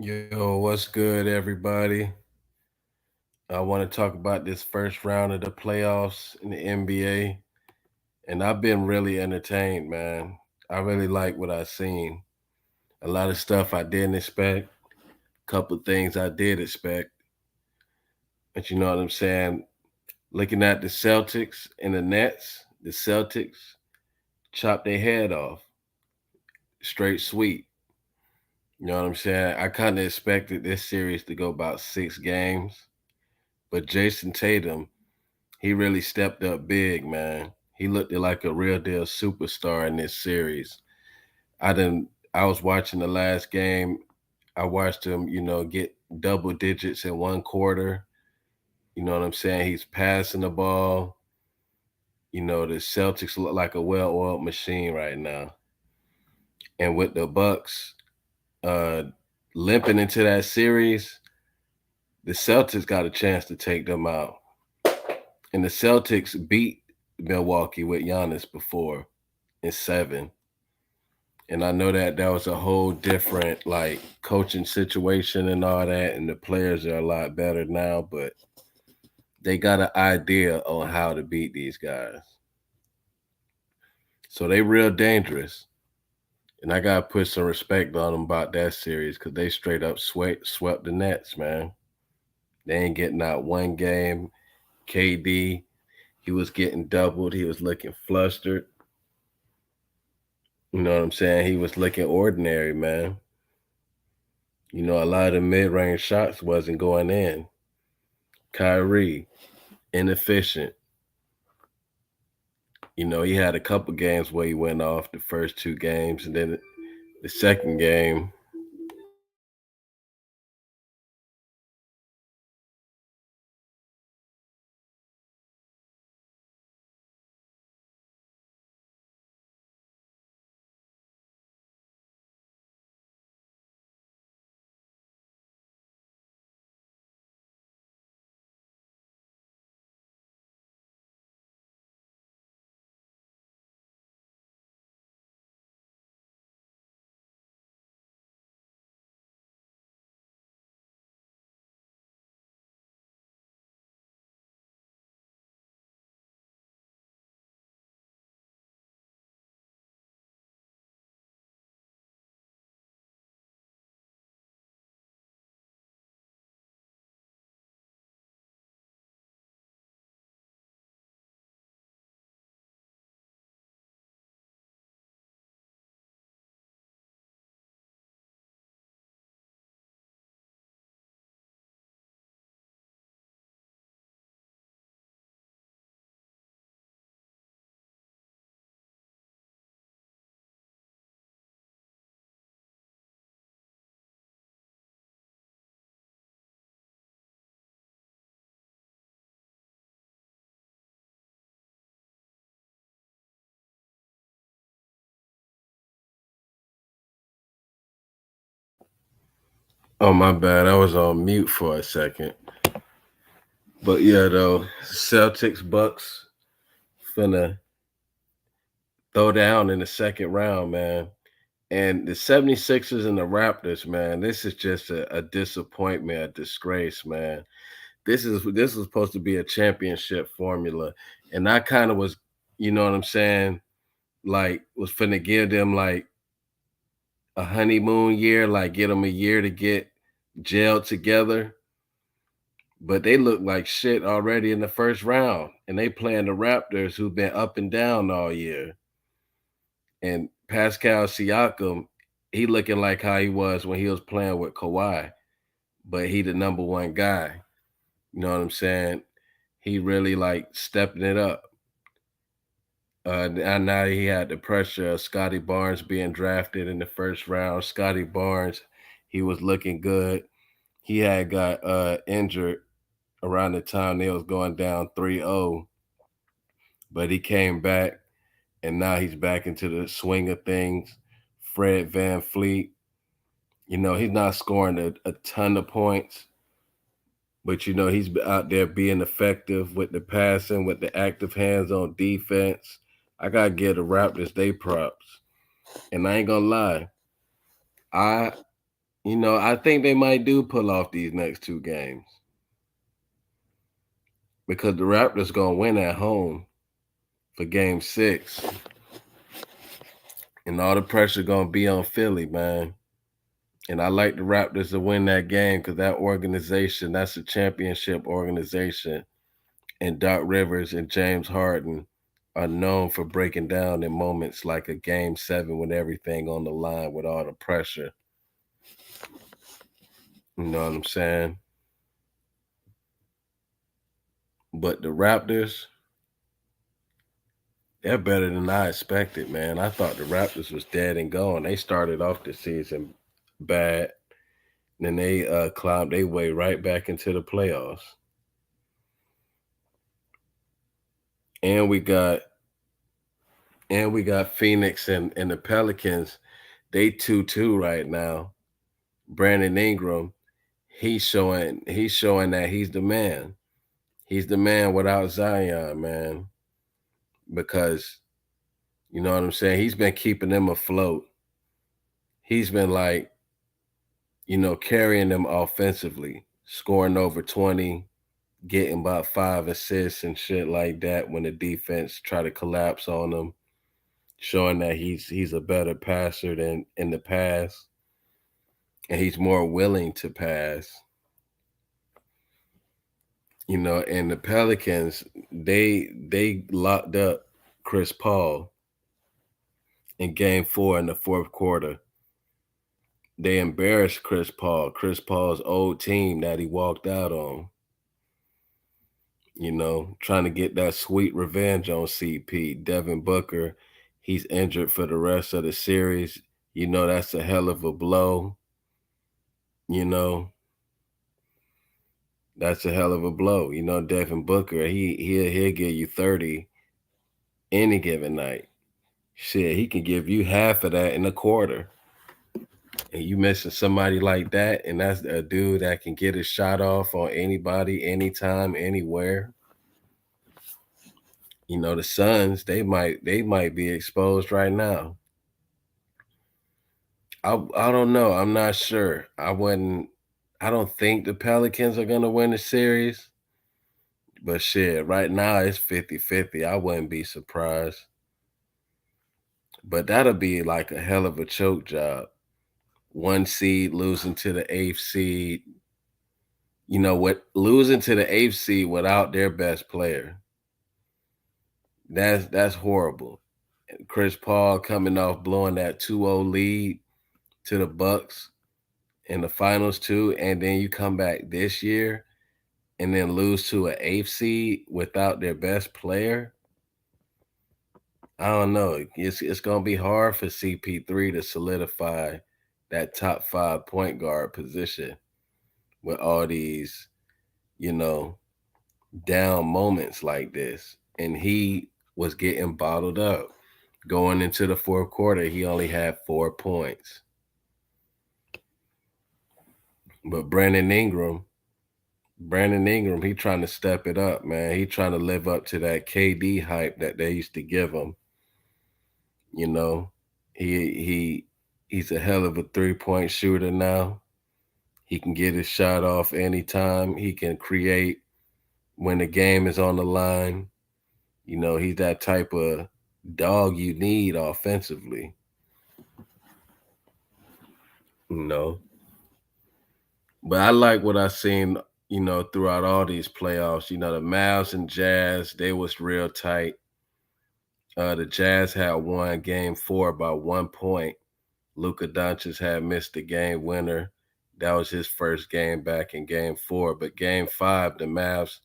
Yo, what's good, everybody? I want to talk about this first round of the playoffs in the NBA, and I've been really entertained, man. I really like what I've seen. A lot of stuff I didn't expect, a couple things I did expect, but you know what I'm saying? Looking at the Celtics and the Nets, the Celtics chopped their head off, straight sweep. You know what I'm saying? I kind of expected this series to go about 6 games, but Jason Tatum, he really stepped up big, man. He looked like a real deal superstar in this series. I didn't. I was watching the last game. I watched him, get double digits in one quarter. You know what I'm saying? He's passing the ball. The Celtics look like a well-oiled machine right now. And with the Bucks uh limping into that series, the Celtics got a chance to take them out. And the Celtics beat Milwaukee with Giannis before in seven. And I know that that was a whole different like coaching situation and all that, and the players are a lot better now, but they got an idea on how to beat these guys. So they real dangerous. And I gotta put some respect on them about that series because they straight up swept the Nets, man. They ain't getting out one game. KD, he was getting doubled. He was looking flustered. You know what I'm saying? He was looking ordinary, man. A lot of the mid-range shots wasn't going in. Kyrie, inefficient. He had a couple games where he went off the first 2 games, and then the second game, oh my bad, I was on mute for a second. But yeah, though, Celtics Bucks finna throw down in the second round, man. And the 76ers and the Raptors, man, this is just a disappointment, a disgrace, man. This was supposed to be a championship formula. And I kind of was, you know what I'm saying, like was finna give them like a honeymoon year, like get them a year to get gelled together. But they look like shit already in the first round. And they playing the Raptors who've been up and down all year. And Pascal Siakam, he looking like how he was when he was playing with Kawhi, but he the number one guy. You know what I'm saying? He really like stepping it up. And now he had the pressure of Scotty Barnes being drafted in the first round. Scotty Barnes, he was looking good. He had got injured around the time they was going down 3-0, but he came back and now he's back into the swing of things. Fred Van Fleet, he's not scoring a ton of points, but he's out there being effective with the passing, with the active hands on defense. I gotta give the Raptors they props. And I ain't gonna lie, I I think they might do pull off these next two games because the Raptors gonna win at home for Game 6, and all the pressure gonna be on Philly, man. And I like the Raptors to win that game because that organization, that's a championship organization. And Doc Rivers and James Harden are known for breaking down in moments like a Game 7 with everything on the line with all the pressure. You know what I'm saying? But the Raptors, they're better than I expected, man. I thought the Raptors was dead and gone. They started off the season bad, then they climbed their way right back into the playoffs. And we got Phoenix and the Pelicans. They 2-2 right now. Brandon Ingram, he's showing that he's the man. He's the man without Zion, man. Because you know what I'm saying? He's been keeping them afloat. He's been like, carrying them offensively, scoring over 20, getting about 5 assists and shit like that when the defense try to collapse on him, showing that he's a better passer than in the past, and he's more willing to pass. And the Pelicans, they locked up Chris Paul in game 4 in the fourth quarter. They embarrassed Chris Paul's old team that he walked out on, trying to get that sweet revenge on CP. Devin Booker, he's injured for the rest of the series. That's a hell of a blow. You know, that's a hell of a blow. Devin Booker, he'll give you 30 any given night. Shit, he can give you half of that in a quarter. And you missing somebody like that, and that's a dude that can get his shot off on anybody, anytime, anywhere. The Suns, they might be exposed right now. I don't know. I'm not sure. I don't think the Pelicans are gonna win the series. But shit, right now it's 50-50. I wouldn't be surprised. But that'll be like a hell of a choke job. One seed losing to the eighth seed. What losing to the eighth seed without their best player. That's horrible. Chris Paul coming off blowing that 2-0 lead to the Bucks in the finals too, and then you come back this year and then lose to an eighth seed without their best player. I don't know. It's gonna be hard for CP3 to solidify that top 5 point guard position with all these, you know, down moments like this. And he was getting bottled up. Going into the fourth quarter, he only had 4 points. But Brandon Ingram, he trying to step it up, man. He trying to live up to that KD hype that they used to give him. You know, he's a hell of a 3-point shooter now. He can get his shot off anytime. He can create when the game is on the line. He's that type of dog you need offensively. You know, but I like what I seen. Throughout all these playoffs. The Mavs and Jazz, they was real tight. The Jazz had won game 4 by 1 point. Luka Doncic had missed the game winner. That was his first game back in game 4. But game 5, the Mavs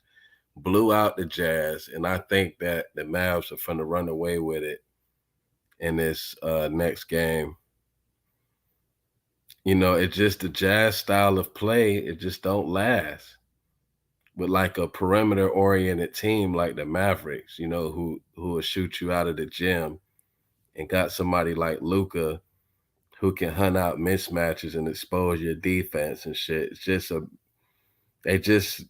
blew out the Jazz. And I think that the Mavs are going to run away with it in this next game. It's just the Jazz style of play. It just don't last. With like a perimeter-oriented team like the Mavericks, who will shoot you out of the gym, and got somebody like Luka who can hunt out mismatches and expose your defense and shit. It's just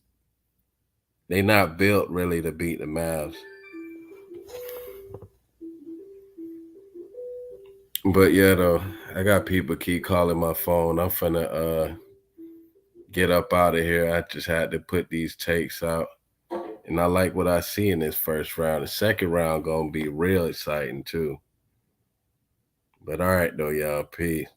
they not built really to beat the Mavs. But yeah, though, I got people keep calling my phone. I'm finna get up out of here. I just had to put these takes out. And I like what I see in this first round. The second round gonna be real exciting too. But all right though, y'all. Peace.